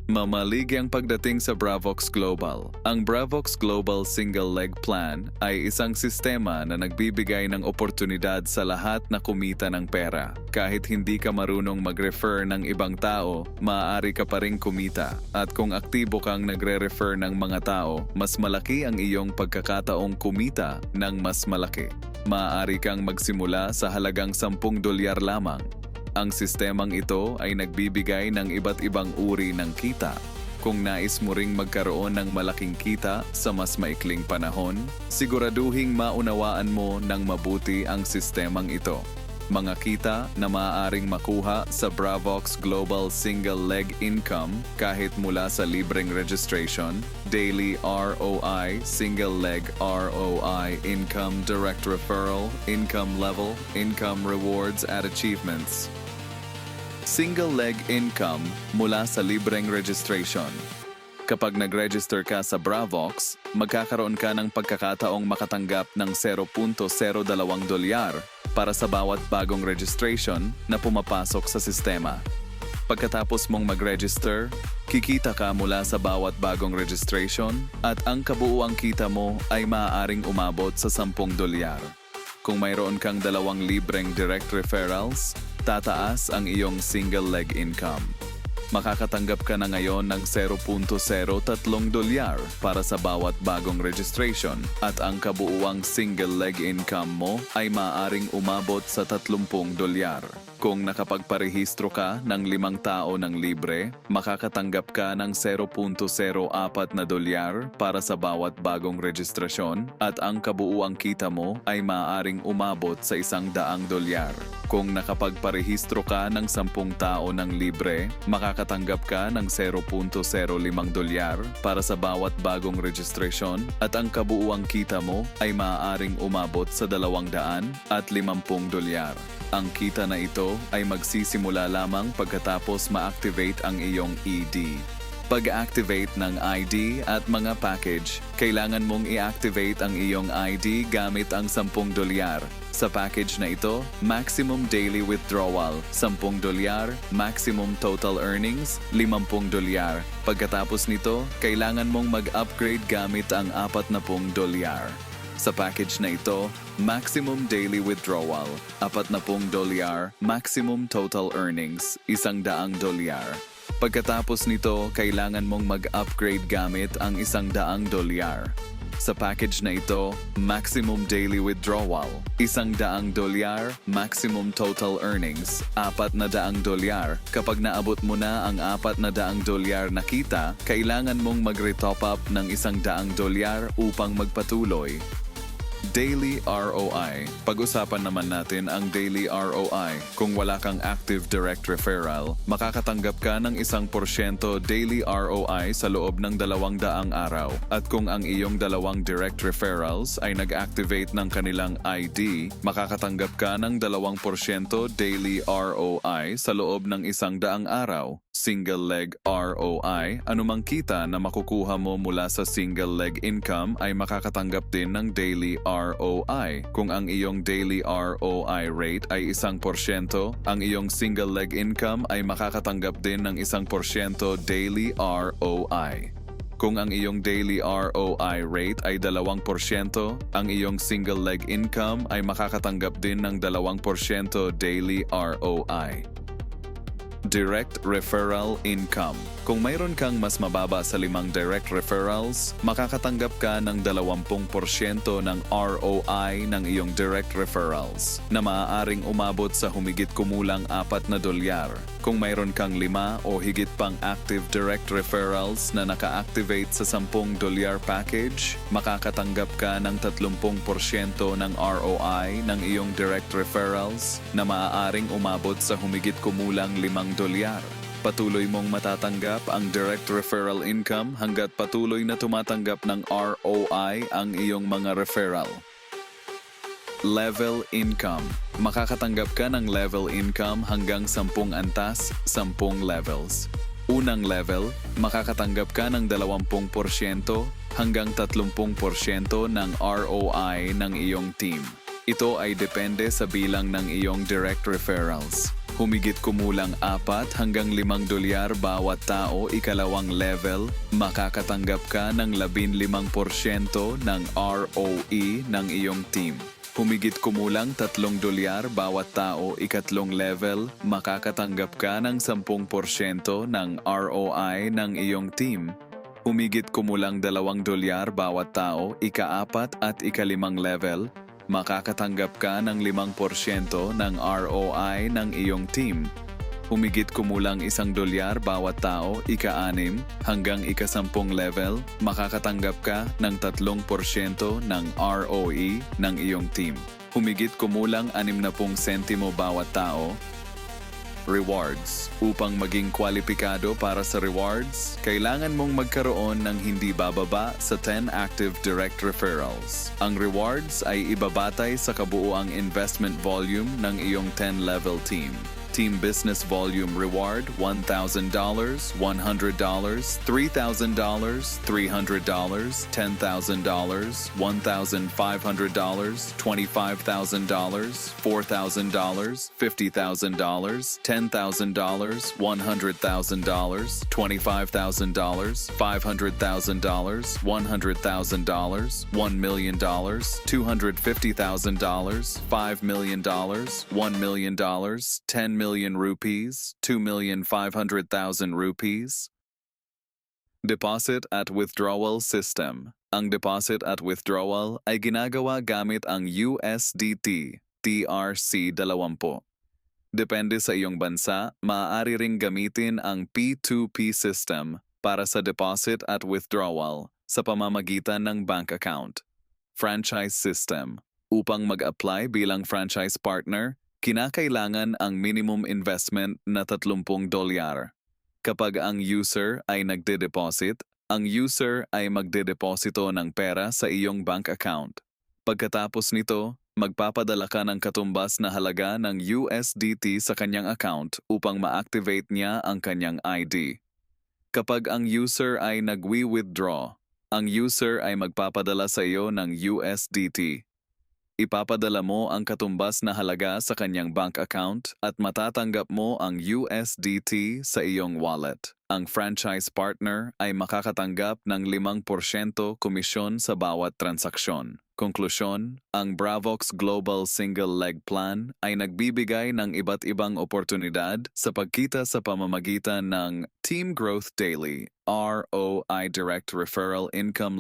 Mamaligayang pagdating sa Bravox Global. Ang Bravox Global Single Leg Plan ay isang sistema na nagbibigay ng oportunidad sa lahat na kumita ng pera. Kahit hindi ka marunong mag-refer ng ibang tao, maaari ka pa ring kumita. At kung aktibo kang nagre-refer ng mga tao, mas malaki ang iyong pagkakataong kumita ng mas malaki. Maaari kang magsimula sa halagang $10 lamang. Ang sistemang ito ay nagbibigay ng iba't ibang uri ng kita. Kung nais mo ring magkaroon ng malaking kita sa mas maikling panahon, siguraduhing maunawaan mo ng mabuti ang sistemang ito. Mga kita na maaaring makuha sa Bravox Global Single Leg Income kahit mula sa libreng registration, Daily ROI, Single Leg ROI, Income Direct Referral, Income Level, Income Rewards at Achievements. Single leg income mula sa libreng registration. Kapag nag-register ka sa Bravox, magkakaroon ka ng pagkakataong makatanggap ng $0.02 para sa bawat bagong registration na pumapasok sa sistema. Pagkatapos mong mag-register, kikita ka mula sa bawat bagong registration at ang kabuuang kita mo ay maaaring umabot sa $10. Kung mayroon kang 2 libreng direct referrals, tataas ang iyong single leg income. Makakatanggap ka na ngayon ng $0.03 para sa bawat bagong registration at ang kabuuang single leg income mo ay maaaring umabot sa $30. Kung nakapagparehistro ka ng 5 tao ng libre, makakatanggap ka ng $0.04 para sa bawat bagong registrasyon at ang kabuuang kita mo ay maaaring umabot sa $100. Kung nakapagparehistro ka ng 10 tao ng libre, makakatanggap ka ng $0.05 para sa bawat bagong registrasyon at ang kabuuang kita mo ay maaaring umabot sa $250. Ang kita na ito ay magsisimula lamang pagkatapos ma-activate ang iyong ED. Pag-activate ng ID at mga package, kailangan mong i-activate ang iyong ID gamit ang $10. Sa package na ito, maximum daily withdrawal, $10, maximum total earnings, $50. Pagkatapos nito, kailangan mong mag-upgrade gamit ang $40. Sa package na ito, maximum daily withdrawal, $40, maximum total earnings, $100. Pagkatapos nito, kailangan mong mag-upgrade gamit ang $100. Sa package na ito, maximum daily withdrawal, $100, maximum total earnings, $400. Kapag naabot mo na ang $400 na kita, kailangan mong mag-retop up ng $100 upang magpatuloy. Daily ROI. Pag-usapan naman natin ang Daily ROI. Kung wala kang active direct referral, makakatanggap ka ng 1% Daily ROI sa loob ng 200 araw. At kung ang iyong 2 direct referrals ay nag-activate ng kanilang ID, makakatanggap ka ng 2% Daily ROI sa loob ng 100 araw. Single leg ROI, anumang kita na makukuha mo mula sa single leg income ay makakatanggap din ng daily ROI. Kung ang iyong daily ROI rate ay 1%, ang iyong single leg income ay makakatanggap din ng 1% daily ROI. Kung ang iyong daily ROI rate ay 2%, ang iyong single leg income ay makakatanggap din ng 2% daily ROI. Direct Referral Income. Kung mayroon kang mas mababa sa 5 direct referrals, makakatanggap ka ng 20% ng ROI ng iyong direct referrals na maaaring umabot sa humigit kumulang $4. Kung mayroon kang 5 o higit pang active direct referrals na naka-activate sa $10 package, makakatanggap ka ng 30% ng ROI ng iyong direct referrals na maaaring umabot sa humigit kumulang $5. Patuloy mong matatanggap ang direct referral income hanggat patuloy na tumatanggap ng ROI ang iyong mga referral. Level income. Makakatanggap ka ng level income hanggang 10 antas, 10 levels. Unang level, makakatanggap ka ng 20% hanggang 30% ng ROI ng iyong team. Ito ay depende sa bilang ng iyong direct referrals. Humigit kumulang 4 hanggang 5 dolyar bawat tao ikalawang level, makakatanggap ka ng 15% ng ROE ng iyong team. Humigit kumulang 3 dolyar bawat tao ikatlong level, makakatanggap ka ng 10% ng ROI ng iyong team. Humigit kumulang 2 dolyar bawat tao ika-4 at ika-5 level, makakatanggap ka ng 5% ng ROI ng iyong team. Humigit kumulang 1 dolyar bawat tao ika-6 hanggang ika-10 level, makakatanggap ka ng 3% ng ROE ng iyong team. Humigit kumulang 60 sentimo bawat tao. Rewards. Upang maging kwalipikado para sa rewards, kailangan mong magkaroon ng hindi bababa sa 10 active direct referrals. Ang rewards ay ibabatay sa kabuuang investment volume ng iyong 10-level team. Team Business Volume Reward, $1,000, $100, $3,000, $300, $10,000, $1,500, $25,000, $4,000, $50,000, $10,000, $100,000, $25,000, $500,000, $100,000, $1 million, $250,000, $5 million, $1 million, 10 million rupees, 2,500,000 rupees. Deposit at Withdrawal System. Ang deposit at withdrawal ay ginagawa gamit ang USDT TRC20. Depende sa iyong bansa, maaari ring gamitin ang P2P system para sa deposit at withdrawal sa pamamagitan ng bank account. Franchise System. Upang mag-apply bilang franchise partner, kinakailangan ang minimum investment na 30 dolyar. Kapag ang user ay nagde-deposit, ang user ay magde-deposito ng pera sa iyong bank account. Pagkatapos nito, magpapadala ka ng katumbas na halaga ng USDT sa kanyang account upang ma-activate niya ang kanyang ID. Kapag ang user ay nagwi-withdraw, ang user ay magpapadala sa iyo ng USDT. Ipapadala mo ang katumbas na halaga sa kanyang bank account at matatanggap mo ang USDT sa iyong wallet. Ang franchise partner ay makakatanggap ng 5% komisyon sa bawat transaksyon. Konklusyon, ang Bravox Global Single Leg Plan ay nagbibigay ng iba't ibang oportunidad sa pagkita sa pamamagitan ng Team Growth Daily, ROI Direct Referral Income